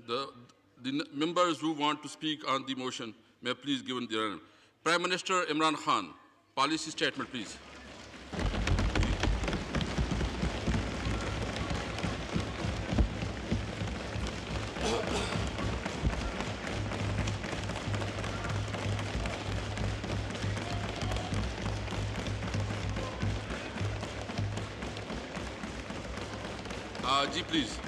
The members who want to speak on the motion may please give in their name. Prime Minister Imran Khan, policy statement, please. Ji, please.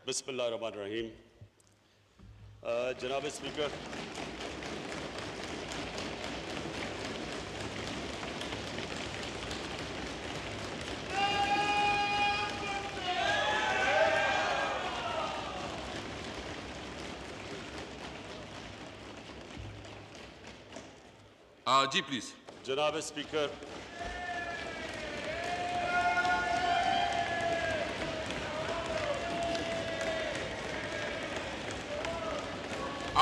बिस्मिल्लाहिर्रहमानिर्रहीम। जनाब speaker, Ji, please. जनाब speaker,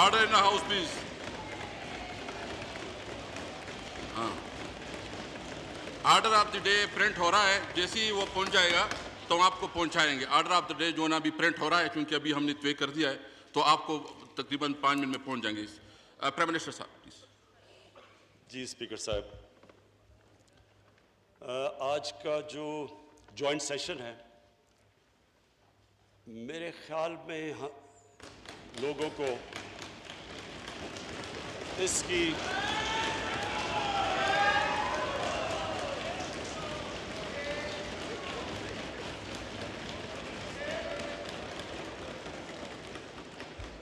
Order in the house, please. Order of the day print हो रहा है, जैसे ही वो पहुंच जाएगा तो हम आपको पहुंचाएंगे। ऑर्डर ऑफ द डे जो ना अभी प्रिंट हो रहा है, क्योंकि अभी हमने तय कर दिया है, तो आपको तकरीबन 5 मिनट में पहुंच जाएंगे। प्राइम मिनिस्टर साहब प्लीज। जी स्पीकर साहब, आज का जो जॉइंट सेशन है, मेरे ख्याल में लोगों को इसकी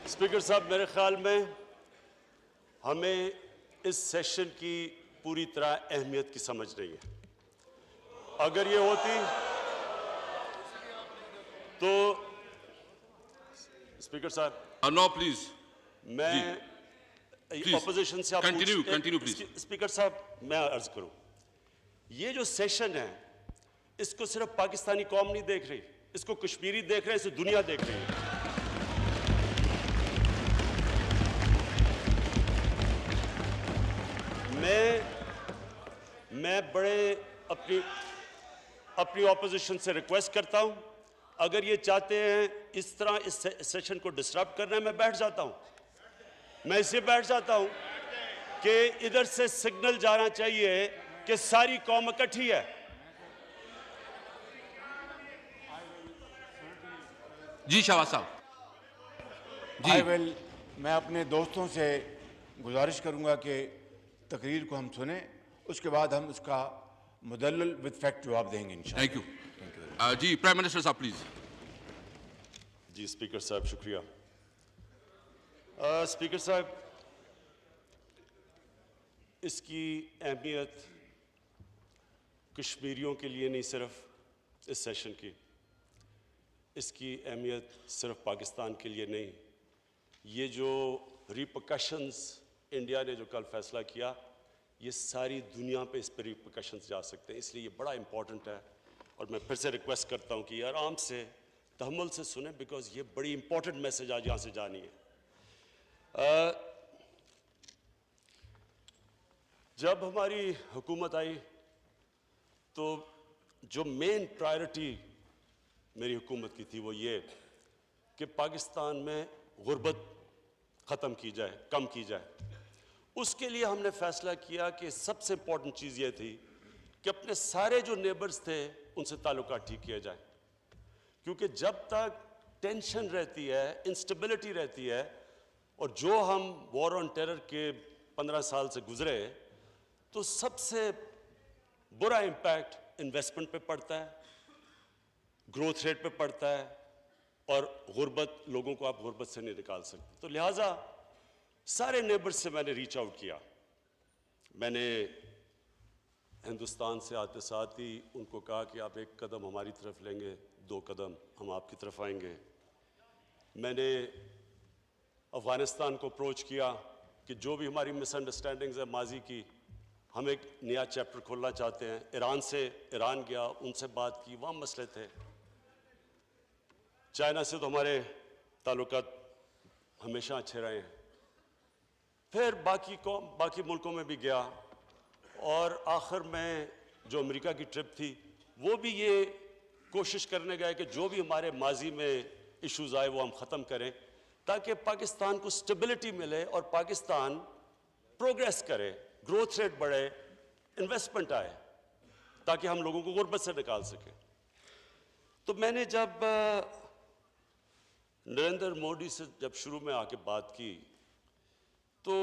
स्पीकर साहब, मेरे ख्याल में हमें इस सेशन की पूरी तरह अहमियत की समझ नहीं है। अगर ये होती तो स्पीकर साहब, नो प्लीज, मैं ऑपोजिशन से कंटिन्यू प्लीज। स्पीकर साहब, मैं अर्ज करूं, ये जो सेशन है इसको सिर्फ पाकिस्तानी कौम नहीं देख रही, इसको कश्मीरी देख रहे हैं, इसे दुनिया देख रही है। मैं बड़े अपनी ऑपोजिशन से रिक्वेस्ट करता हूं, अगर ये चाहते हैं इस तरह इस सेशन को डिस्टर्ब करना है, मैं बैठ जाता हूं। मैं इसलिए बैठ जाता हूं कि इधर से सिग्नल जाना चाहिए कि सारी कौम इकट्ठी है। जी शाहबाज साहब। मैं अपने दोस्तों से गुजारिश करूंगा कि तकरीर को हम सुने, उसके बाद हम उसका मुदल्लल विद फैक्ट जवाब देंगे इंशाअल्लाह। Thank you. जी प्राइम मिनिस्टर साहब प्लीज। जी स्पीकर साहब, शुक्रिया। स्पीकर साहब, इसकी अहमियत कश्मीरियों के लिए नहीं सिर्फ इस सेशन की, इसकी अहमियत सिर्फ पाकिस्तान के लिए नहीं, ये जो रिपरकशंस इंडिया ने जो कल फैसला किया, ये सारी दुनिया पे इस पर रिपरकशंस जा सकते हैं, इसलिए ये बड़ा इंपॉर्टेंट है। और मैं फिर से रिक्वेस्ट करता हूँ कि आराम से तहम्मुल से सुने, बिकॉज ये बड़ी इंपॉर्टेंट मैसेज आज यहाँ से जानी है। जब हमारी हुकूमत आई तो जो मेन प्रायोरिटी मेरी हुकूमत की थी वो ये कि पाकिस्तान में गुर्बत ख़त्म की जाए, कम की जाए। उसके लिए हमने फैसला किया कि सबसे इंपॉर्टेंट चीज़ ये थी कि अपने सारे जो नेबर्स थे उनसे ताल्लुकात ठीक किया जाए, क्योंकि जब तक टेंशन रहती है, इंस्टेबिलिटी रहती है, और जो हम वॉर ऑन टेरर के 15 साल से गुजरे, तो सबसे बुरा इम्पैक्ट इन्वेस्टमेंट पे पड़ता है, ग्रोथ रेट पे पड़ता है, और गुर्बत, लोगों को आप गुर्बत से नहीं निकाल सकते। तो लिहाजा सारे नेबर्स से मैंने रीच आउट किया। मैंने हिंदुस्तान से आते साथ ही उनको कहा कि आप एक कदम हमारी तरफ लेंगे, 2 कदम हम आपकी तरफ आएंगे। मैंने अफ़गानिस्तान को अप्रोच किया कि जो भी हमारी मिसअंडरस्टैंडिंग्स है माजी की, हम एक नया चैप्टर खोलना चाहते हैं। ईरान गया, उनसे बात की, वहाँ मसले थे। चाइना से तो हमारे ताल्लुकात हमेशा अच्छे रहे हैं। फिर बाकी मुल्कों में भी गया, और आखिर में जो अमेरिका की ट्रिप थी वो भी ये कोशिश करने गए कि जो भी हमारे माजी में इश्यूज आए वो हम ख़त्म करें, ताकि पाकिस्तान को स्टेबिलिटी मिले और पाकिस्तान प्रोग्रेस करे, ग्रोथ रेट बढ़े, इन्वेस्टमेंट आए, ताकि हम लोगों को गुर्बत से निकाल सकें। तो मैंने जब नरेंद्र मोदी से जब शुरू में आके बात की तो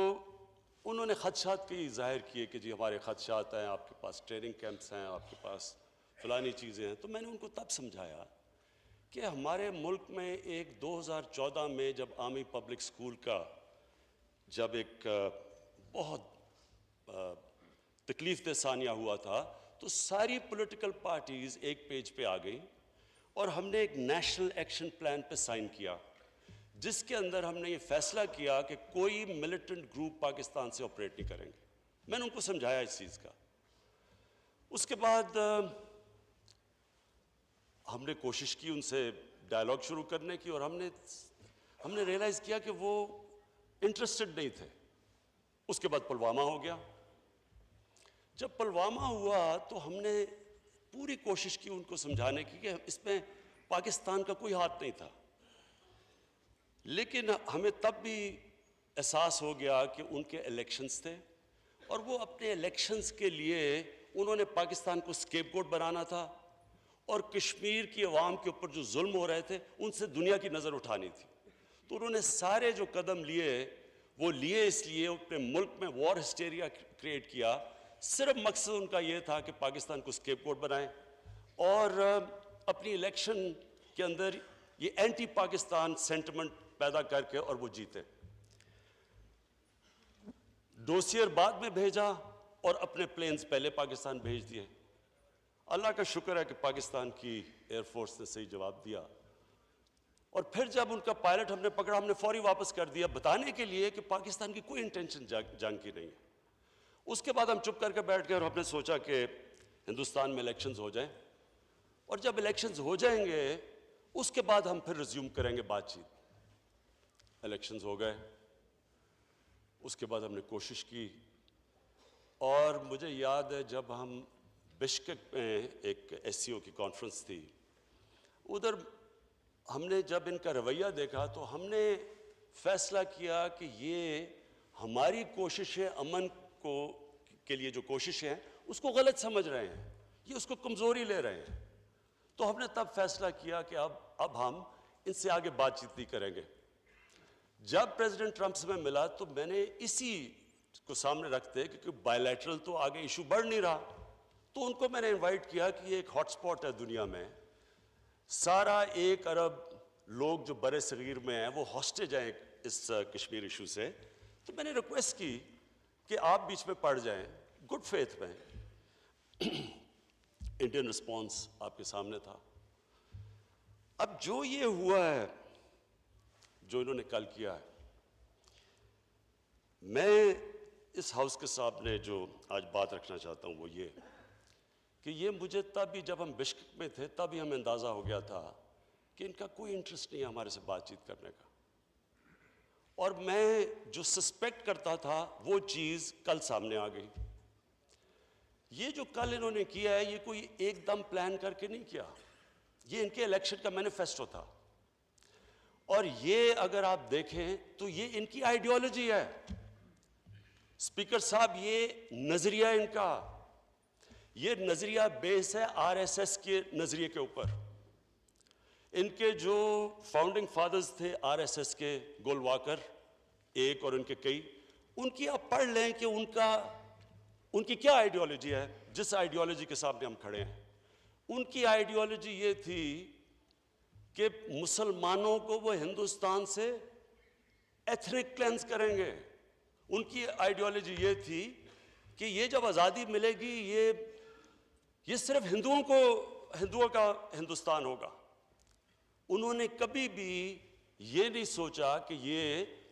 उन्होंने खदशात कई जाहिर किए कि जी हमारे खदशात हैं, आपके पास ट्रेनिंग कैंप्स हैं, आपके पास फलानी चीज़ें हैं। तो मैंने उनको तब समझाया कि हमारे मुल्क में एक 2014 में जब आर्मी पब्लिक स्कूल का जब एक बहुत तकलीफ दह सानिया हुआ था, तो सारी पॉलिटिकल पार्टीज़ एक पेज पे आ गई और हमने एक नेशनल एक्शन प्लान पे साइन किया, जिसके अंदर हमने ये फैसला किया कि कोई मिलिटेंट ग्रुप पाकिस्तान से ऑपरेट नहीं करेंगे। मैंने उनको समझाया इस चीज़ का। उसके बाद हमने कोशिश की उनसे डायलॉग शुरू करने की और हमने रियलाइज़ किया कि वो इंटरेस्टेड नहीं थे। उसके बाद पुलवामा हो गया। जब पुलवामा हुआ तो हमने पूरी कोशिश की उनको समझाने की कि इसमें पाकिस्तान का कोई हाथ नहीं था, लेकिन हमें तब भी एहसास हो गया कि उनके इलेक्शंस थे और वो अपने इलेक्शंस के लिए उन्होंने पाकिस्तान को स्केपगोट बनाना था और कश्मीर की अवाम के ऊपर जो जुल्म हो रहे थे उनसे दुनिया की नज़र उठानी थी। तो उन्होंने सारे जो कदम लिए वो लिए इसलिए अपने मुल्क में वॉर हिस्टेरिया क्रिएट किया। सिर्फ मकसद उनका ये था कि पाकिस्तान को स्केपगोट बनाएं और अपनी इलेक्शन के अंदर ये एंटी पाकिस्तान सेंटिमेंट पैदा करके और वो जीते। डोसियर बाद में भेजा और अपने प्लेन्स पहले पाकिस्तान भेज दिए। अल्लाह का शुक्र है कि पाकिस्तान की एयरफोर्स ने सही जवाब दिया और फिर जब उनका पायलट हमने पकड़ा, हमने फौरी वापस कर दिया, बताने के लिए कि पाकिस्तान की कोई इंटेंशन जंग की नहीं है। उसके बाद हम चुप करके बैठ गए और हमने सोचा कि हिंदुस्तान में इलेक्शंस हो जाएं और जब इलेक्शंस हो जाएंगे उसके बाद हम फिर रिज्यूम करेंगे बातचीत। इलेक्शंस हो गए, उसके बाद हमने कोशिश की और मुझे याद है जब हम बिश्केक में एक एससीओ की कॉन्फ्रेंस थी, उधर हमने जब इनका रवैया देखा तो हमने फैसला किया कि ये हमारी कोशिशें अमन को के लिए जो कोशिशें हैं उसको गलत समझ रहे हैं, ये उसको कमज़ोरी ले रहे हैं। तो हमने तब फैसला किया कि अब हम इनसे आगे बातचीत नहीं करेंगे। जब प्रेसिडेंट ट्रंप से मैं मिला तो मैंने इसी को सामने रखते क्योंकि बायलैटरल तो आगे इशू बढ़ नहीं रहा, तो उनको मैंने इनवाइट किया कि ये एक हॉटस्पॉट है दुनिया में, सारा 1 अरब लोग जो बड़े सगीर में हैं वो हॉस्टेज हैं इस कश्मीर इशू से। तो मैंने रिक्वेस्ट की कि आप बीच में पड़ जाएं गुड फेथ में। इंडियन रिस्पॉन्स आपके सामने था। अब जो ये हुआ है, जो इन्होंने कल किया है, मैं इस हाउस के सामने जो आज बात रखना चाहता हूं वो ये कि ये मुझे तब भी जब हम बिश्केक में थे तब ही हमें अंदाज़ा हो गया था कि इनका कोई इंटरेस्ट नहीं है हमारे से बातचीत करने का। और मैं जो सस्पेक्ट करता था वो चीज़ कल सामने आ गई। ये जो कल इन्होंने किया है ये कोई एकदम प्लान करके नहीं किया, ये इनके इलेक्शन का मैनिफेस्टो था। और ये अगर आप देखें तो ये इनकी आइडियोलॉजी है। स्पीकर साहब, ये नजरिया इनका, ये नजरिया बेस है आरएसएस के नजरिए के ऊपर। इनके जो फाउंडिंग फादर्स थे आरएसएस के, गोलवाकर एक और उनके कई, उनकी आप पढ़ लें कि उनकी क्या आइडियोलॉजी है। जिस आइडियोलॉजी के सामने हम खड़े हैं, उनकी आइडियोलॉजी ये थी कि मुसलमानों को वो हिंदुस्तान से एथनिक क्लेंस करेंगे। उनकी आइडियोलॉजी ये थी कि ये जब आज़ादी मिलेगी ये सिर्फ हिंदुओं का हिंदुस्तान होगा। उन्होंने कभी भी ये नहीं सोचा कि ये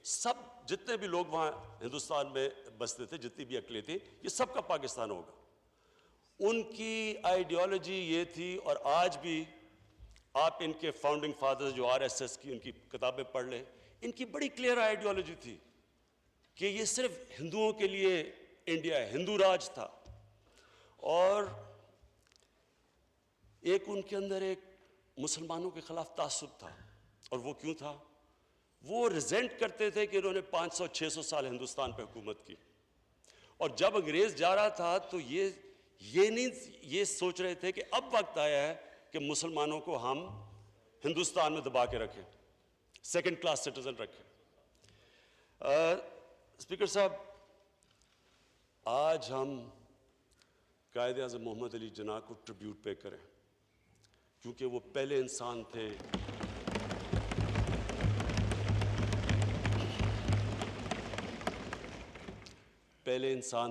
सब जितने भी लोग वहाँ हिंदुस्तान में बसते थे, जितनी भी अकलें थी, ये सबका पाकिस्तान होगा। उनकी आइडियोलॉजी ये थी। और आज भी आप इनके फाउंडिंग फादर्स जो आरएसएस की उनकी किताबें पढ़ लें, इनकी बड़ी क्लियर आइडियोलॉजी थी कि ये सिर्फ हिंदुओं के लिए इंडिया है, हिंदू राज था। और एक उनके अंदर एक मुसलमानों के खिलाफ तासुब था, और वो क्यों था? वो रिजेंट करते थे कि इन्होंने 500-600 साल हिंदुस्तान पे हुकूमत की, और जब अंग्रेज जा रहा था तो ये सोच रहे थे कि अब वक्त आया है कि मुसलमानों को हम हिंदुस्तान में दबा के रखें, सेकंड क्लास सिटीजन रखें। स्पीकर साहब, आज हम कायद आज़म मोहम्मद अली जिन्ना को ट्रिब्यूट पे करें, क्योंकि वो पहले इंसान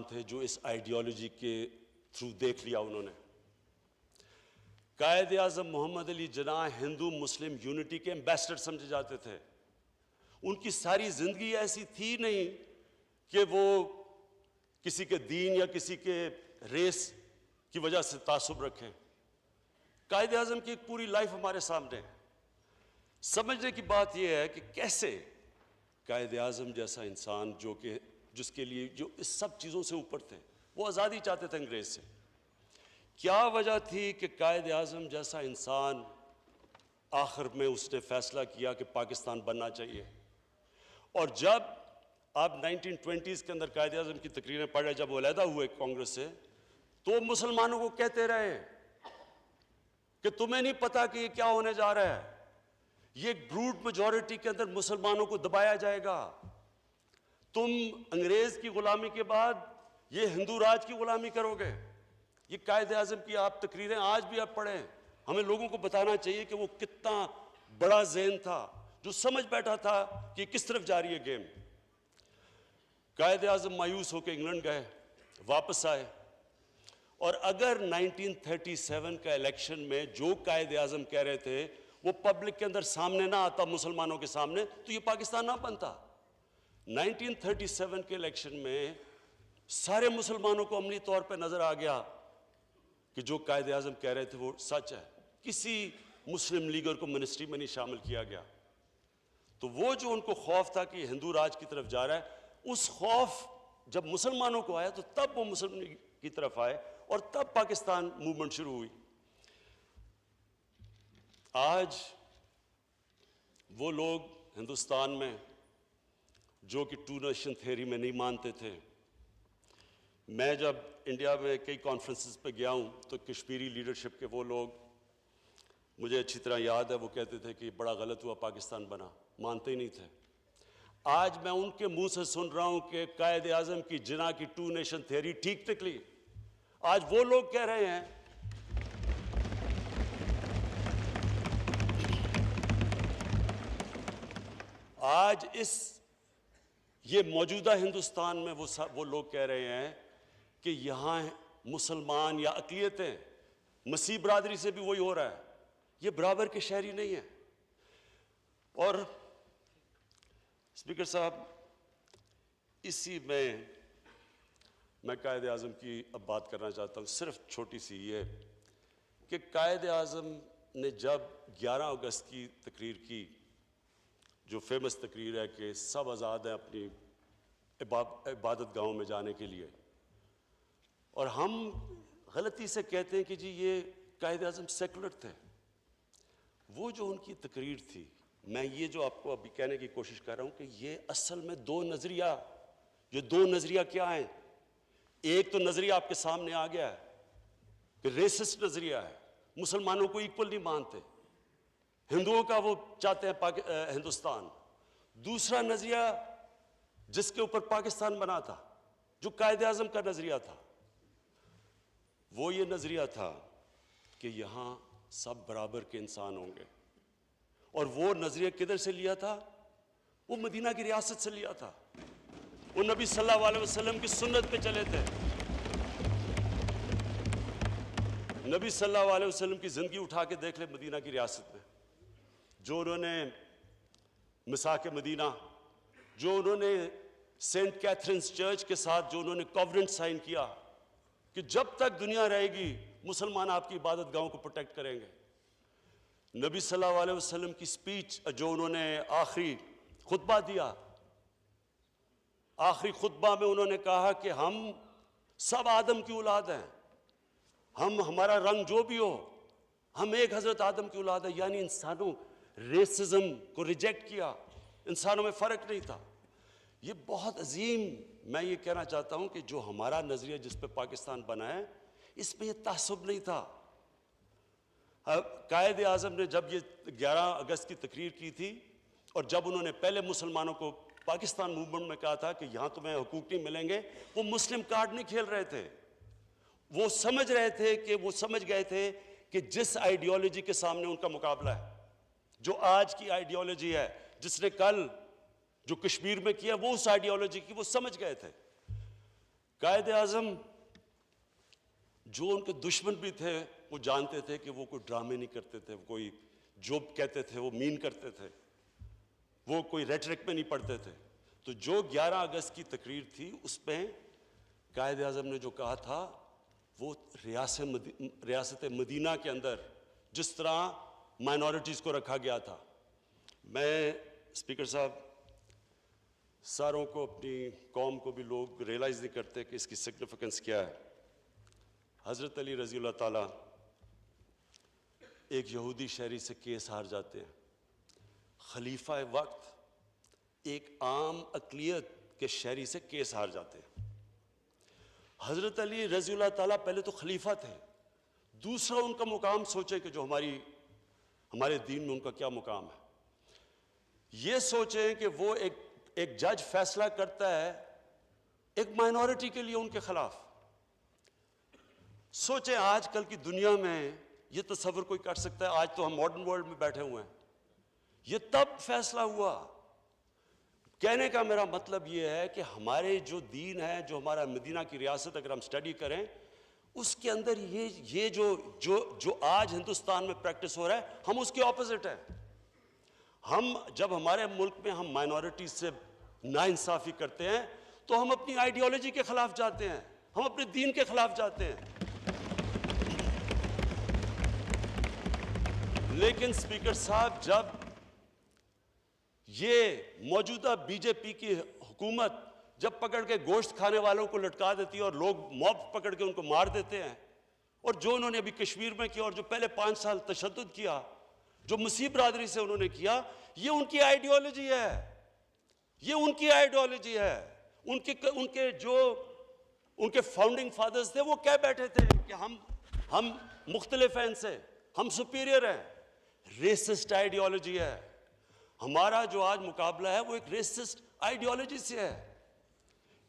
थे जो इस आइडियोलॉजी के थ्रू देख लिया उन्होंने। कायद आज़म मोहम्मद अली जिन्ना हिंदू मुस्लिम यूनिटी के एम्बेसडर समझे जाते थे। उनकी सारी जिंदगी ऐसी थी नहीं कि वो किसी के दीन या किसी के रेस की वजह से तासुब रखें। कायद आज़म की एक पूरी लाइफ हमारे सामने है। समझने की बात यह है कि कैसे कायद आज़म जैसा इंसान जिसके लिए जो इस सब चीज़ों से ऊपर थे, वो आज़ादी चाहते थे अंग्रेज से, क्या वजह थी कि कायद आज़म जैसा इंसान आखिर में उसने फैसला किया कि पाकिस्तान बनना चाहिए। और जब आप 1920s के अंदर कायद आज़म की तकरीरें पढ़ रहे, जब वो अलहदा हुए कांग्रेस से, तो मुसलमानों को कहते रहे कि तुम्हें नहीं पता कि ये क्या होने जा रहा है, ये ब्रूट मेजॉरिटी के अंदर मुसलमानों को दबाया जाएगा, तुम अंग्रेज की गुलामी के बाद ये हिंदू राज की गुलामी करोगे। ये कायद आज़म की आप तकरीरें आज भी आप पढ़ें, हमें लोगों को बताना चाहिए कि वो कितना बड़ा ज़हन था जो समझ बैठा था कि किस तरफ जा रही है गेम। कायद आज़म मायूस होकर इंग्लैंड गए, वापस आए, और अगर 1937 का इलेक्शन में जो कायद आज़म कह रहे थे वो पब्लिक के अंदर सामने ना आता, मुसलमानों के सामने, तो ये पाकिस्तान ना बनता। 1937 के इलेक्शन में सारे मुसलमानों को अमली तौर पे नजर आ गया कि जो कायद आज़म कह रहे थे वो सच है। किसी मुस्लिम लीडर को मिनिस्ट्री में नहीं शामिल किया गया। तो वो जो उनको खौफ था कि हिंदू राज की तरफ जा रहा है, उस खौफ जब मुसलमानों को आया तो तब वो मुस्लिम लीग की तरफ आए, और तब पाकिस्तान मूवमेंट शुरू हुई। आज वो लोग हिंदुस्तान में जो कि टू नेशन थ्योरी में नहीं मानते थे, मैं जब इंडिया में कई कॉन्फ्रेंसेस पे गया हूँ तो कश्मीरी लीडरशिप के वो लोग, मुझे अच्छी तरह याद है, वो कहते थे कि बड़ा गलत हुआ पाकिस्तान बना, मानते ही नहीं थे। आज मैं उनके मुंह से सुन रहा हूँ कि कायद आज़म की जिन्ना की टू नेशन थ्योरी ठीक निकली। आज वो लोग कह रहे हैं आज ये मौजूदा हिंदुस्तान में वो लोग कह रहे हैं कि यहाँ मुसलमान या अक़लियतें, मसीह बरादरी से भी वही हो रहा है, ये बराबर के शहरी नहीं है। और स्पीकर साहब, इसी में मैं कायद आज़म की अब बात करना चाहता हूँ, सिर्फ छोटी सी ये कि कायद आज़म ने जब 11 अगस्त की तकरीर की, जो फेमस तकरीर है कि सब आज़ाद हैं अपनी इबादत गाहों में जाने के लिए, और हम गलती से कहते हैं कि जी ये कायद आज़म सेकुलर थे। वो जो उनकी तकरीर थी, मैं ये जो आपको अभी कहने की कोशिश कर रहा हूँ कि ये असल में दो नज़रिया क्या हैं। एक तो नज़रिया आपके सामने आ गया है कि रेसिस्ट नज़रिया है, मुसलमानों को इक्वल नहीं मानते, हिंदुओं का वो चाहते हैं हिंदुस्तान। दूसरा नज़रिया जिसके ऊपर पाकिस्तान बना था, जो कायद आज़म का नज़रिया था, वो ये नज़रिया था कि यहाँ सब बराबर के इंसान होंगे। और वो नज़रिया किधर से लिया था? वो मदीना की रियासत से लिया था। वो नबी सल्लल्लाहु अलैहि वसल्लम की सुन्नत पे चले थे। नबी सल्लल्लाहु अलैहि वसल्लम की ज़िंदगी उठा के देख ले मदीना की रियासत में, जो उन्होंने मिसाक मदीना, जो उन्होंने सेंट कैथरीन्स चर्च के साथ जो उन्होंने कॉवेनेंट साइन किया कि जब तक दुनिया रहेगी मुसलमान आपकी इबादत गाहों को प्रोटेक्ट करेंगे। नबी सल्लल्लाहु अलैहि वसल्लम की स्पीच जो उन्होंने आखिरी खुतबा दिया, आखिरी खुतबा में उन्होंने कहा कि हम सब आदम की औलाद हैं, हमारा रंग जो भी हो, हम एक हजरत आदम की औलाद है, यानी इंसानों रेसिज्म को रिजेक्ट किया, इंसानों में फर्क नहीं था। ये बहुत अजीम, मैं ये कहना चाहता हूं कि जो हमारा नजरिया जिस पे पाकिस्तान बना है, इसमें ये तासुब नहीं था। कायद आज़म ने जब ये 11 अगस्त की तकरीर की थी और जब उन्होंने पहले मुसलमानों को पाकिस्तान मूवमेंट में कहा था कि यहां तुम्हें हुकूक नहीं मिलेंगे, वो मुस्लिम कार्ड नहीं खेल रहे थे। वो समझ रहे थे कि वो समझ गए थे कि जिस आइडियोलॉजी के सामने उनका मुकाबला है, जो आज की आइडियोलॉजी है, जिसने कल जो कश्मीर में किया, वो उस आइडियोलॉजी की वो समझ गए थे। कायद आज़म जो उनके दुश्मन भी थे, वो जानते थे कि वो कोई ड्रामे नहीं करते थे, कोई जो कहते थे वो मीन करते थे, वो कोई रेटरिक में नहीं पढ़ते थे। तो जो 11 अगस्त की तकरीर थी, उसमें कायद आज़म ने जो कहा था, वो रियासत मदीना के अंदर जिस तरह माइनॉरिटीज़ को रखा गया था। मैं स्पीकर साहब, सारों को, अपनी कौम को भी लोग रियलाइज़ नहीं करते कि इसकी सिग्निफिकेंस क्या है। हज़रत अली रज़ी अल्लाह ताला एक यहूदी शहरी से केस हार जाते हैं। खलीफा वक्त एक आम अक़लियत के शहरी से केस हार जाते हैं। हज़रत अली रज़ी अल्लाह ताला पहले तो खलीफा थे, दूसरा उनका मुकाम सोचे कि जो हमारे दीन में उनका क्या मुकाम है। ये सोचें कि वो एक जज फैसला करता है एक माइनॉरिटी के लिए उनके खिलाफ। सोचें आजकल की दुनिया में ये तस्वर कोई कर सकता है? आज तो हम मॉडर्न वर्ल्ड में बैठे हुए हैं, ये तब फैसला हुआ। कहने का मेरा मतलब ये है कि हमारे जो दीन है, जो हमारा मदीना की रियासत अगर हम स्टडी करें, उसके अंदर ये जो आज हिंदुस्तान में प्रैक्टिस हो रहा है, हम उसके ऑपोजिट हैं। हम जब हमारे मुल्क में हम माइनॉरिटी से नाइंसाफ़ी करते हैं, तो हम अपनी आइडियोलॉजी के खिलाफ जाते हैं, हम अपने दीन के खिलाफ जाते हैं। लेकिन स्पीकर साहब, जब ये मौजूदा बीजेपी की हुकूमत जब पकड़ के गोश्त खाने वालों को लटका देती है और लोग मॉब पकड़ के उनको मार देते हैं, और जो उन्होंने अभी कश्मीर में किया और जो पहले 5 साल तशद्दुद किया, जो मसीह बरादरी से उन्होंने किया, ये उनकी आइडियोलॉजी है, ये उनकी आइडियोलॉजी है। उनके फाउंडिंग फादर्स थे, वो कह बैठे थे कि हम मुख्तलिफ हैं इनसे, हम सुपीरियर हैं। रेसिस्ट आइडियोलॉजी है हमारा। जो आज मुकाबला है वो एक रेसिस्ट आइडियोलॉजी से है।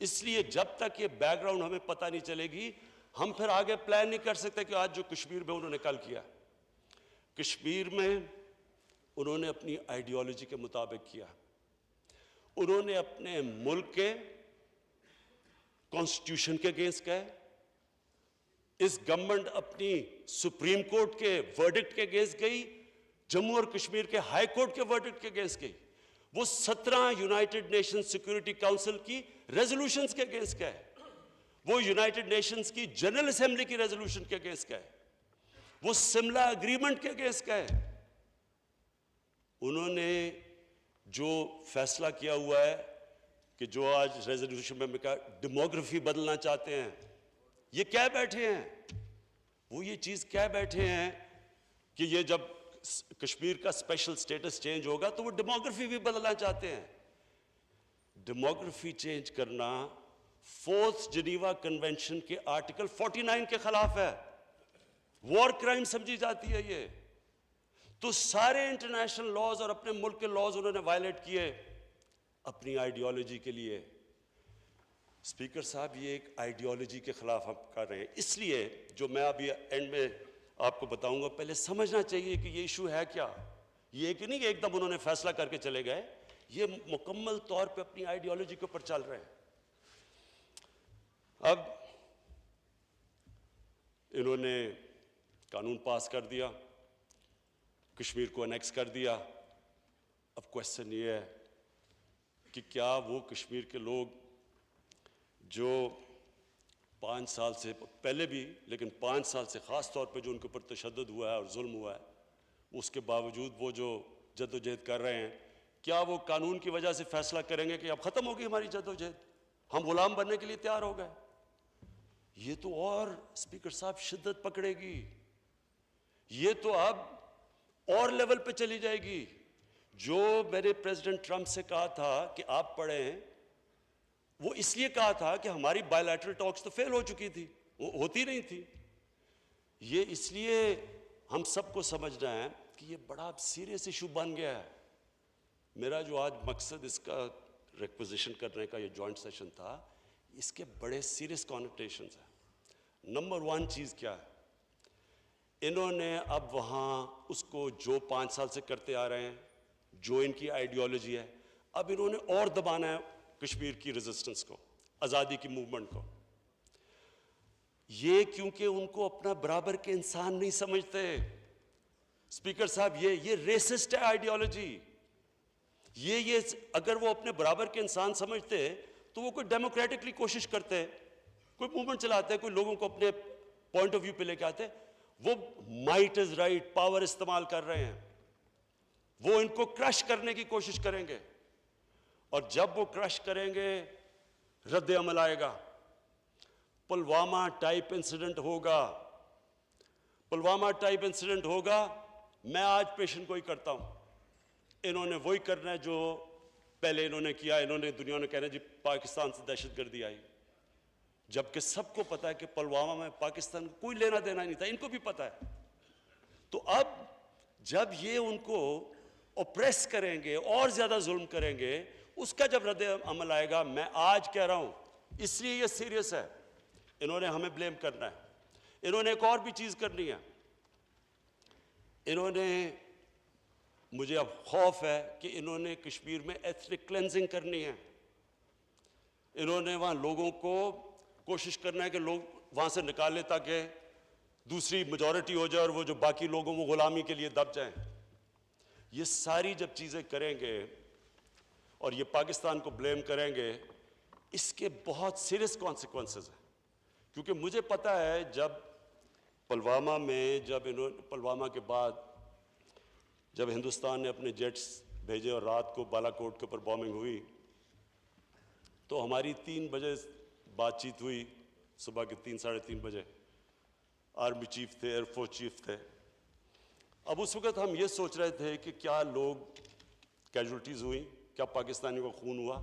इसलिए जब तक ये बैकग्राउंड हमें पता नहीं चलेगी, हम फिर आगे प्लान नहीं कर सकते कि आज जो कश्मीर में उन्होंने कल किया, कश्मीर में उन्होंने अपनी आइडियोलॉजी के मुताबिक किया। उन्होंने अपने मुल्क के कॉन्स्टिट्यूशन के अगेंस्ट गए, इस गवर्नमेंट अपनी सुप्रीम कोर्ट के वर्डिक्ट के अगेंस्ट गई, जम्मू और कश्मीर के हाई कोर्ट के वर्डिक्ट के अगेंस्ट गई, वो 17 यूनाइटेड नेशन सिक्योरिटी काउंसिल की रेजोल्यूशंस के अगेंस्ट गए, वो यूनाइटेड नेशंस की जनरल असेंबली की रेजोल्यूशन के अगेंस्ट गए, वो शिमला एग्रीमेंट के अगेंस्ट गए। उन्होंने जो फैसला किया हुआ है कि जो आज रेजोल्यूशन में कहा डेमोग्राफी बदलना चाहते हैं, ये क्या बैठे हैं, वो ये चीज क्या बैठे हैं कि ये जब कश्मीर का स्पेशल स्टेटस चेंज होगा तो वो डेमोग्राफी भी बदलना चाहते हैं। डेमोग्राफी चेंज करना 4th जिनीवा कन्वेंशन के आर्टिकल 49 के खिलाफ है, वॉर क्राइम समझी जाती है ये। तो सारे इंटरनेशनल लॉज और अपने मुल्क के लॉज उन्होंने वायलेट किए अपनी आइडियोलॉजी के लिए। स्पीकर साहब, ये एक आइडियोलॉजी के खिलाफ हम कर रहे हैं। इसलिए जो मैं अभी एंड में आपको बताऊंगा, पहले समझना चाहिए कि ये इशू है क्या। ये कि नहीं कि एकदम उन्होंने फैसला करके चले गए, ये मुकम्मल तौर पे अपनी आइडियोलॉजी के ऊपर चल रहे हैं। अब इन्होंने कानून पास कर दिया, कश्मीर को अनेक्स कर दिया। अब क्वेश्चन ये है कि क्या वो कश्मीर के लोग जो 5 साल से पहले भी, लेकिन 5 साल से ख़ास तौर पे जो उनके ऊपर तशद्दुद हुआ है और जुल्म हुआ है, उसके बावजूद वो जो जद्दोजहद कर रहे हैं, क्या वो कानून की वजह से फैसला करेंगे कि अब ख़त्म हो गई हमारी जद्दोजहद, हम गुलाम बनने के लिए तैयार हो गए? ये तो और स्पीकर साहब शिद्दत पकड़ेगी। ये तो अब और लेवल पे चली जाएगी। जो मैंने प्रेसिडेंट ट्रंप से कहा था कि आप पढ़ें, वो इसलिए कहा था कि हमारी बायलैटरल टॉक्स तो फेल हो चुकी थी, वो होती नहीं थी। ये इसलिए हम सबको समझना है कि ये बड़ा सीरियस इशू बन गया है। मेरा जो आज मकसद इसका रिक्विजिशन करने का ये जॉइंट सेशन था, इसके बड़े सीरियस कॉनोटेशंस हैं। नंबर वन चीज़ क्या है, इन्होंने अब वहाँ उसको जो 5 साल से करते आ रहे हैं, जो इनकी आइडियोलॉजी है, अब इन्होंने और दबाना है कश्मीर की रेजिस्टेंस को, आज़ादी की मूवमेंट को। ये क्योंकि उनको अपना बराबर के इंसान नहीं समझते। स्पीकर साहब, ये रेसिस्ट है आइडियोलॉजी। ये अगर वो अपने बराबर के इंसान समझते तो वो कोई डेमोक्रेटिकली कोशिश करते, कोई मूवमेंट चलाते, कोई लोगों को अपने पॉइंट ऑफ व्यू पे लेके आते। वो माइट इज राइट पावर इस्तेमाल कर रहे हैं, वो इनको क्रश करने की कोशिश करेंगे, और जब वो क्रश करेंगे रद्द अमल आएगा। पुलवामा टाइप इंसिडेंट होगा, पुलवामा टाइप इंसिडेंट होगा। मैं आज पेशन को ही करता हूं, इन्होंने वही करना है जो पहले इन्होंने किया। इन्होंने दुनिया ने कहना जी पाकिस्तान से दहशतगर्दी आई, जबकि सबको पता है कि पुलवामा में पाकिस्तान को कोई लेना देना नहीं था, इनको भी पता है। तो अब जब ये उनको ओप्रेस करेंगे और ज्यादा जुल्म करेंगे, उसका जब रद्द अमल आएगा, मैं आज कह रहा हूं, इसलिए ये सीरियस है। इन्होंने हमें ब्लेम करना है। इन्होंने एक और भी चीज करनी है। इन्होंने, मुझे अब खौफ है कि इन्होंने कश्मीर में एथनिक क्लेंजिंग करनी है। इन्होंने वहां लोगों को कोशिश करना है कि लोग वहां से निकाले ताकि दूसरी मेजॉरिटी हो जाए और वो जो बाकी लोगों को गुलामी के लिए दब जाएं। ये सारी जब चीजें करेंगे और ये पाकिस्तान को ब्लेम करेंगे, इसके बहुत सीरियस कॉन्सिक्वेंसेस हैं। क्योंकि मुझे पता है जब पुलवामा में, जब इन्होंने पुलवामा के बाद जब हिंदुस्तान ने अपने जेट्स भेजे और रात को बालाकोट के ऊपर बॉम्बिंग हुई, तो हमारी 3 बजे बातचीत हुई, सुबह के 3 साढ़े 3 बजे। आर्मी चीफ थे, एयरफोर्स चीफ थे। अब उस वक्त हम ये सोच रहे थे कि क्या लोग कैजुअल्टीज हुई, क्या पाकिस्तानियों का खून हुआ।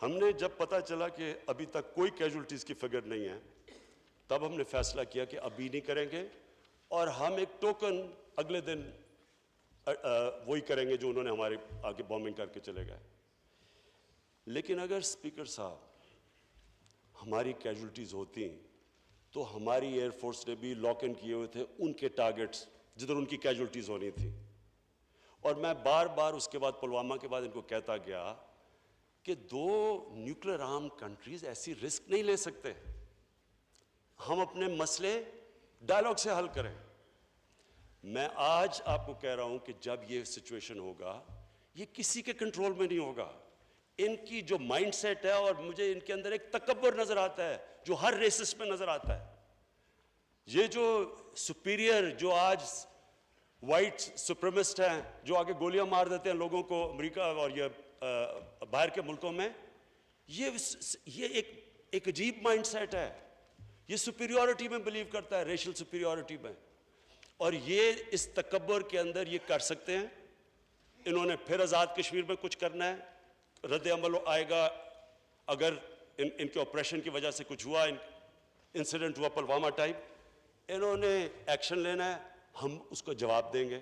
हमने जब पता चला कि अभी तक कोई कैजुअल्टीज की फिगर नहीं है, तब हमने फैसला किया कि अभी नहीं करेंगे, और हम एक टोकन अगले दिन वही करेंगे जो उन्होंने हमारे आके बॉम्बिंग करके चले गए। लेकिन अगर स्पीकर साहब हमारी कैजुअल्टीज होती तो हमारी एयरफोर्स ने भी लॉक इन किए हुए थे उनके टारगेट्स जिधर उनकी कैजुअल्टीज होनी थी। और मैं बार बार उसके बाद, पुलवामा के बाद, इनको कहता गया कि 2 न्यूक्लियर आर्म कंट्रीज ऐसी रिस्क नहीं ले सकते। हम अपने मसले डायलॉग से हल करें। मैं आज आपको कह रहा हूं कि जब ये सिचुएशन होगा, ये किसी के कंट्रोल में नहीं होगा। इनकी जो माइंडसेट है, और मुझे इनके अंदर एक तकब्बुर नजर आता है जो हर रेसिस्ट में नजर आता है। ये जो सुपीरियर, जो आज वाइट सुप्रीमिस्ट हैं, जो आगे गोलियां मार देते हैं लोगों को अमेरिका और ये बाहर के मुल्कों में, ये एक अजीब माइंडसेट है। ये सुपीरियरिटी में बिलीव करता है, रेशियल सुपीरियरिटी में, और ये इस तकब्बुर के अंदर ये कर सकते हैं। इन्होंने फिर आज़ाद कश्मीर में कुछ करना है, रद्द अमल आएगा अगर इनके ऑपरेशन की वजह से कुछ हुआ, इंसिडेंट हुआ पुलवामा टाइप, इन्होंने एक्शन लेना है, हम उसको जवाब देंगे।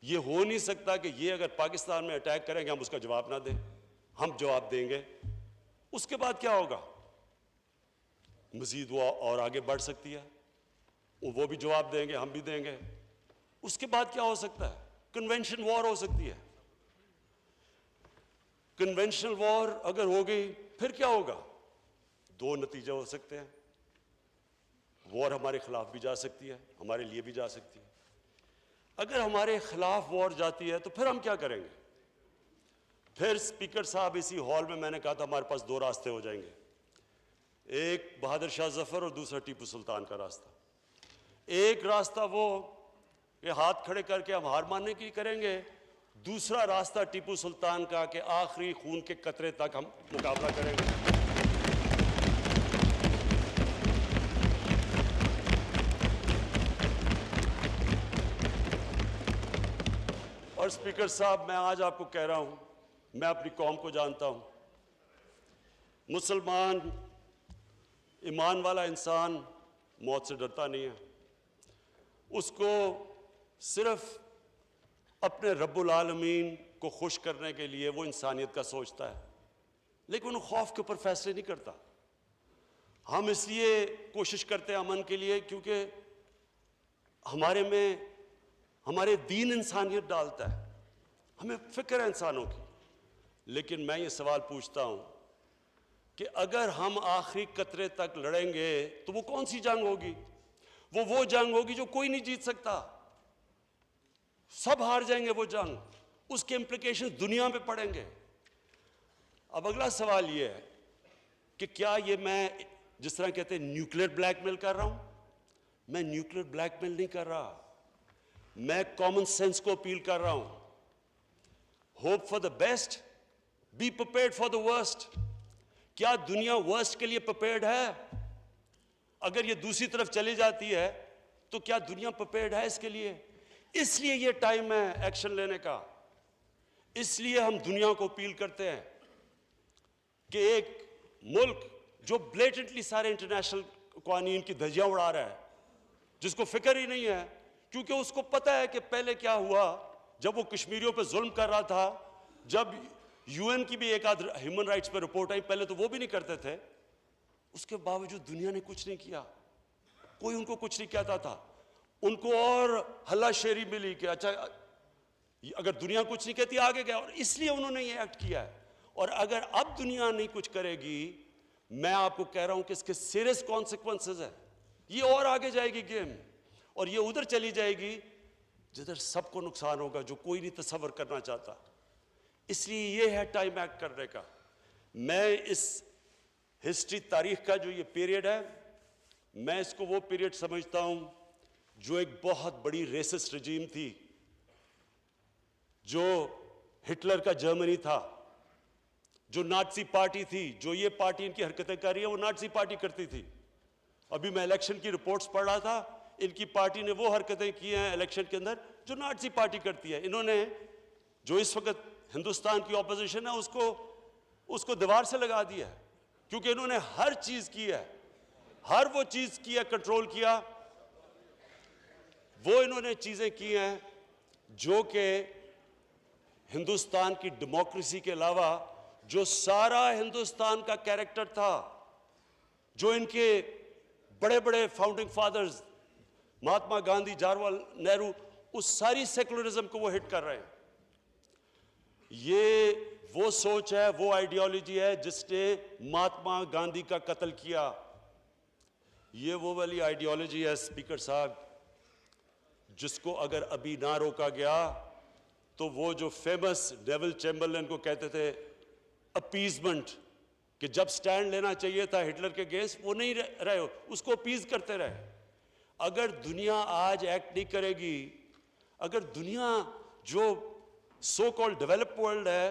ये हो नहीं सकता कि ये अगर पाकिस्तान में अटैक करेंगे हम उसका जवाब ना दें, हम जवाब देंगे। उसके बाद क्या होगा, मजीद वो और आगे बढ़ सकती है, वो भी जवाब देंगे, हम भी देंगे। उसके बाद क्या हो सकता है, कन्वेंशन वॉर हो सकती है। कन्वेंशनल वॉर अगर हो गई फिर क्या होगा, 2 नतीजे हो सकते हैं। वॉर हमारे खिलाफ भी जा सकती है, हमारे लिए भी जा सकती है। अगर हमारे खिलाफ वॉर जाती है तो फिर हम क्या करेंगे। फिर स्पीकर साहब, इसी हॉल में मैंने कहा था हमारे पास 2 रास्ते हो जाएंगे, एक बहादुर शाह जफर और दूसरा टीपू सुल्तान का रास्ता। एक रास्ता वो कि हाथ खड़े करके हम हार मानने की करेंगे, दूसरा रास्ता टीपू सुल्तान का कि आखिरी खून के कतरे तक हम मुकाबला करेंगे। और स्पीकर साहब, मैं आज आपको कह रहा हूं, मैं अपनी कौम को जानता हूं। मुसलमान ईमान वाला इंसान मौत से डरता नहीं है। उसको सिर्फ अपने रब्बुल आलमीन को खुश करने के लिए वो इंसानियत का सोचता है, लेकिन वो खौफ के ऊपर फैसले नहीं करता। हम इसलिए कोशिश करते हैं अमन के लिए क्योंकि हमारे में हमारे दीन इंसानियत डालता है, हमें फिक्र है इंसानों की। लेकिन मैं ये सवाल पूछता हूं कि अगर हम आखिरी कतरे तक लड़ेंगे तो वो कौन सी जंग होगी? वो जंग होगी जो कोई नहीं जीत सकता, सब हार जाएंगे वो जंग, उसके इंप्लीकेशन दुनिया में पड़ेंगे। अब अगला सवाल ये है कि क्या ये मैं जिस तरह कहते हैं न्यूक्लियर ब्लैकमेल कर रहा हूं? मैं न्यूक्लियर ब्लैकमेल नहीं कर रहा, मैं कॉमन सेंस को अपील कर रहा हूं। Hope for the best, be prepared for the worst. क्या दुनिया वर्स्ट के लिए प्रिपेयर्ड है? अगर ये दूसरी तरफ चली जाती है तो क्या दुनिया प्रिपेयर्ड है इसके लिए? इसलिए ये टाइम है एक्शन लेने का। इसलिए हम दुनिया को अपील करते हैं कि एक मुल्क जो ब्लेटेंटली सारे इंटरनेशनल कानून की धज्जियां उड़ा रहा है, जिसको फिक्र ही नहीं है, क्योंकि उसको पता है कि पहले क्या हुआ जब वो कश्मीरियों पे जुल्म कर रहा था, जब यूएन की भी एक आध ह्यूमन राइट्स पे रिपोर्ट आई, पहले तो वो भी नहीं करते थे, उसके बावजूद दुनिया ने कुछ नहीं किया, कोई उनको कुछ नहीं कहता था। उनको और हल्लाशेरी मिली कि अच्छा अगर दुनिया कुछ नहीं कहती आगे गया, और इसलिए उन्होंने ये एक्ट किया है। और अगर अब दुनिया नहीं कुछ करेगी, मैं आपको कह रहा हूं कि इसके सीरियस कॉन्सिक्वेंसेस है। ये और आगे जाएगी गेम, और ये उधर चली जाएगी जिधर सबको नुकसान होगा, जो कोई नहीं तसव्वुर करना चाहता। इसलिए ये है टाइम एक्ट करने का। मैं इस हिस्ट्री तारीख का जो ये पीरियड है, मैं इसको वो पीरियड समझता हूं जो एक बहुत बड़ी रेसिस्ट रजीम थी, जो हिटलर का जर्मनी था, जो नाज़ी पार्टी थी, जो ये पार्टी इनकी हरकतें कर रही है वो नाज़ी पार्टी करती थी। अभी मैं इलेक्शन की रिपोर्ट्स पढ़ रहा था, इनकी पार्टी ने वो हरकतें की हैं इलेक्शन के अंदर जो नाज़ी पार्टी करती है। इन्होंने जो इस वक्त हिंदुस्तान की ऑपोजिशन है उसको दीवार से लगा दिया है, क्योंकि इन्होंने हर चीज की है, हर वो चीज की है, कंट्रोल किया, वो इन्होंने चीजें की हैं जो कि हिंदुस्तान की डेमोक्रेसी के अलावा जो सारा हिंदुस्तान का कैरेक्टर था, जो इनके बड़े बड़े फाउंडिंग फादर्स महात्मा गांधी, जवाहरलाल नेहरू, उस सारी सेकुलरिज्म को वो हिट कर रहे हैं। ये वो सोच है, वो आइडियोलॉजी है जिसने महात्मा गांधी का कत्ल किया। ये वो वाली आइडियोलॉजी है स्पीकर साहब, जिसको अगर अभी ना रोका गया तो वो जो फेमस नेविल चैम्बरलेन को कहते थे अपीजमेंट, कि जब स्टैंड लेना चाहिए था हिटलर के अगेंस्ट वो नहीं रहे, उसको अपीज करते रहे। अगर दुनिया आज एक्ट नहीं करेगी, अगर दुनिया जो सो कॉल्ड डेवलप वर्ल्ड है,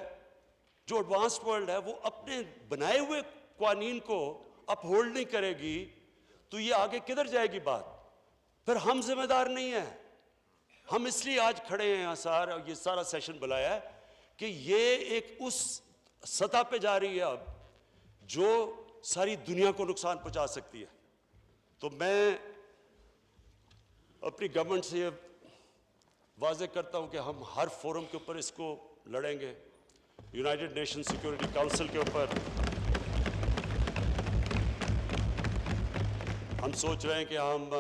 जो एडवांस्ड वर्ल्ड है, वो अपने बनाए हुए कानून को अपहोल्ड नहीं करेगी, तो ये आगे किधर जाएगी बात? फिर हम जिम्मेदार नहीं है। हम इसलिए आज खड़े हैं यहाँ सार, ये सारा सेशन बुलाया है कि ये एक उस सतह पे जा रही है अब जो सारी दुनिया को नुकसान पहुंचा सकती है। तो मैं अपनी गवर्नमेंट से ये वाज़ेह करता हूं कि हम हर फोरम के ऊपर इसको लड़ेंगे। यूनाइटेड नेशन सिक्योरिटी काउंसिल के ऊपर हम सोच रहे हैं कि हम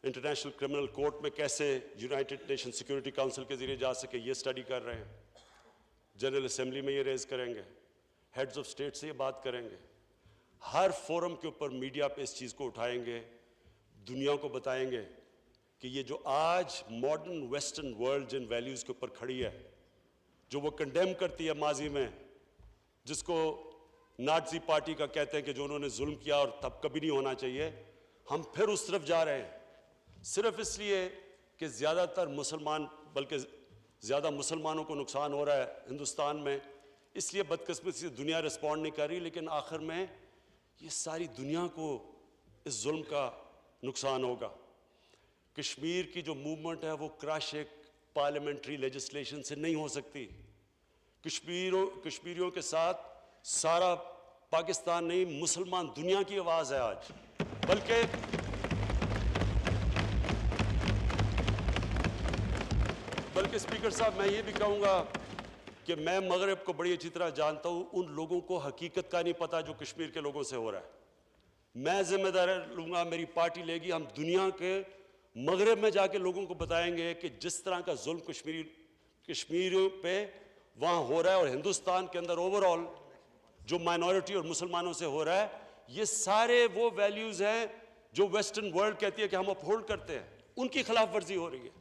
इंटरनेशनल क्रिमिनल कोर्ट में कैसे यूनाइटेड नेशन सिक्योरिटी काउंसिल के जरिए जा सके, ये स्टडी कर रहे हैं। जनरल असेंबली में ये रेज करेंगे, हेड्स ऑफ स्टेट से ये बात करेंगे, हर फोरम के ऊपर मीडिया पे इस चीज़ को उठाएंगे, दुनिया को बताएंगे कि ये जो आज मॉडर्न वेस्टर्न वर्ल्ड जिन वैल्यूज़ के ऊपर खड़ी है, जो वो कंडेम करती है माजी में, जिसको नाज़ी पार्टी का कहते हैं कि जो उन्होंने जुल्म किया और तब कभी नहीं होना चाहिए, हम फिर उस तरफ जा रहे हैं। सिर्फ इसलिए कि ज़्यादातर मुसलमान, बल्कि ज़्यादा मुसलमानों को नुकसान हो रहा है हिंदुस्तान में, इसलिए बदकिस्मती से दुनिया रिस्पॉन्ड नहीं कर रही, लेकिन आखिर में ये सारी दुनिया को इस जुल्म का नुकसान होगा। कश्मीर की जो मूवमेंट है वो क्रश एक पार्लियामेंट्री लेजिस्लेशन से नहीं हो सकती। कश्मीरियों के साथ सारा पाकिस्तान नहीं, मुसलमान दुनिया की आवाज़ है आज। बल्कि स्पीकर साहब, मैं ये भी कहूँगा कि मैं मगरब को बड़ी अच्छी तरह जानता हूँ। उन लोगों को हकीकत का नहीं पता जो कश्मीर के लोगों से हो रहा है। मैं जिम्मेदारी लूँगा, मेरी पार्टी लेगी, हम दुनिया के मगरब में जाके लोगों को बताएंगे कि जिस तरह का जुल्म कश्मीरियों पे वहाँ हो रहा है और हिंदुस्तान के अंदर ओवरऑल जो माइनॉरिटी और मुसलमानों से हो रहा है, ये सारे वो वैल्यूज़ हैं जो वेस्टर्न वर्ल्ड कहती है कि हम अपहोल्ड करते हैं, उनकी खिलाफ वर्जी हो रही है।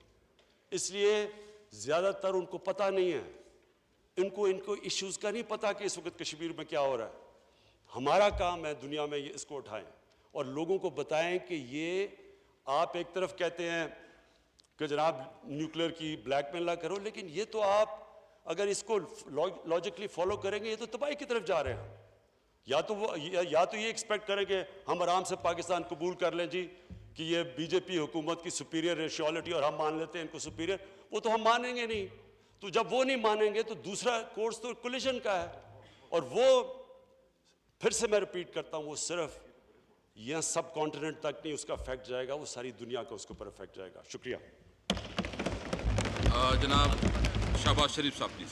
इसलिए ज़्यादातर उनको पता नहीं है, इनको इश्यूज़ का नहीं पता कि इस वक्त कश्मीर में क्या हो रहा है। हमारा काम है दुनिया में ये इसको उठाएं और लोगों को बताएं कि ये आप एक तरफ कहते हैं कि जनाब न्यूक्लियर की ब्लैकमेल ना करो, लेकिन ये तो आप अगर इसको लॉजिकली फॉलो करेंगे ये तो तबाही की तरफ जा रहे हैं। या तो ये एक्सपेक्ट करें कि हम आराम से पाकिस्तान कबूल कर लें जी कि ये बीजेपी हुकूमत की सुपीरियर रेशियोलिटी और हम मान लेते हैं इनको सुपीरियर, वो तो हम मानेंगे नहीं। तो जब वो नहीं मानेंगे तो दूसरा कोर्स तो कोलिशन का है, और वो फिर से मैं रिपीट करता हूँ, वो सिर्फ यह सब कॉन्टिनेंट तक नहीं उसका इफेक्ट जाएगा, वो सारी दुनिया का उसके ऊपर इफेक्ट जाएगा। शुक्रिया। जनाब शहबाज शरीफ साहब प्लीज।